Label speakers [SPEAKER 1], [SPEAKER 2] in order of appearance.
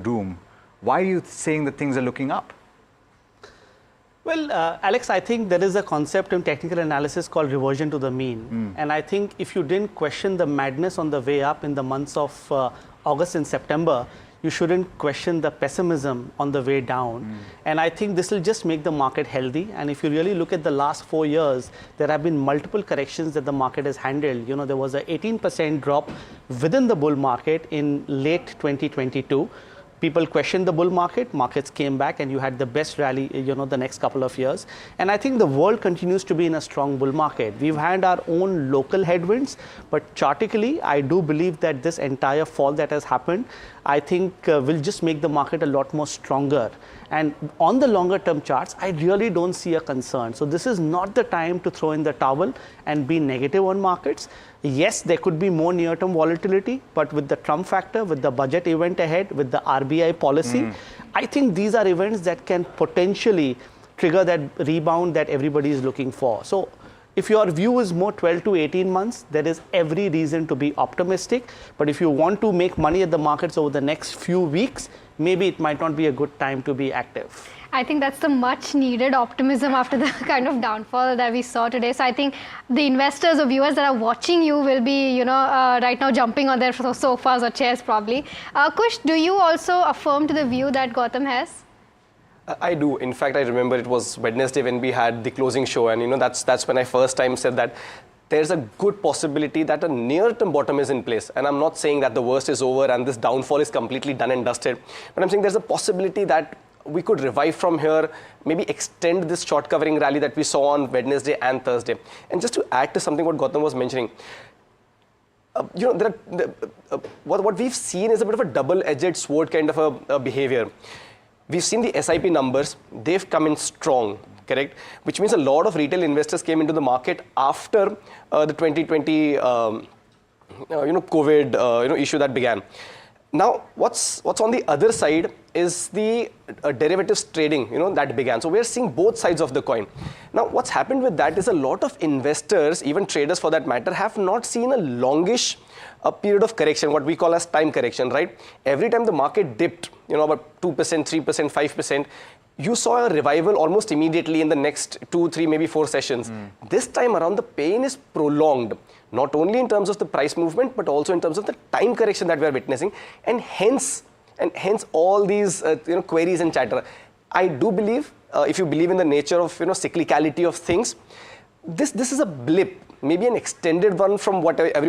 [SPEAKER 1] doom. Why are you saying that things are looking up?
[SPEAKER 2] Well, Alex, I think there is a concept in technical analysis called reversion to the mean. And I think if you didn't question the madness on the way up in the months of August and September, you shouldn't question the pessimism on the way down. And I think this will just make the market healthy. And if you really look at the last 4 years, there have been multiple corrections that the market has handled. You know, there was an 18% drop within the bull market in late 2022. People questioned the bull market, markets came back, and you had the best rally, you know, the next couple of years. And I think the world continues to be in a strong bull market. We've had our own local headwinds, but chartically, I do believe that this entire fall that has happened, I think will just make the market a lot more stronger. And on the longer term charts, I really don't see a concern. So this is not the time to throw in the towel and be negative on markets. Yes, there could be more near-term volatility, but with the Trump factor, with the budget event ahead, with the RBI policy, I think these are events that can potentially trigger that rebound that everybody is looking for. So if your view is more 12 to 18 months, there is every reason to be optimistic. But if you want to make money at the markets over the next few weeks, maybe it might not be a good time to be active.
[SPEAKER 3] I think that's the much needed optimism after the kind of downfall that we saw today. So I think the investors or viewers that are watching you will be, you know, right now jumping on their sofas or chairs probably. Kush, do you also affirm to the view that Gautam has?
[SPEAKER 4] I do. In fact, I remember it was Wednesday when we had the closing show, and you know that's when I first time said that there's a good possibility that a near-term bottom is in place. And I'm not saying that the worst is over and this downfall is completely done and dusted, but I'm saying there's a possibility that we could revive from here, maybe extend this short covering rally that we saw on Wednesday and Thursday. And just to add to something what Gautam was mentioning, you know, what we've seen is a bit of a double-edged sword kind of a behavior. We've seen the SIP numbers, they've come in strong, correct? Which means a lot of retail investors came into the market after the 2020 COVID issue that began. Now, what's on the other side is the derivatives trading, you know, that began. So we're seeing both sides of the coin. Now, what's happened with that is a lot of investors, even traders for that matter, have not seen a longish period of correction, what we call as time correction, right? Every time the market dipped, you know, about 2%, 3%, 5%, you saw a revival almost immediately in the next 2, 3, maybe 4 sessions. This time around, the pain is prolonged, not only in terms of the price movement, but also in terms of the time correction that we are witnessing, and hence all these queries and chatter. I do believe, if you believe in the nature of cyclicality of things, this is a blip, maybe an extended one from what everyone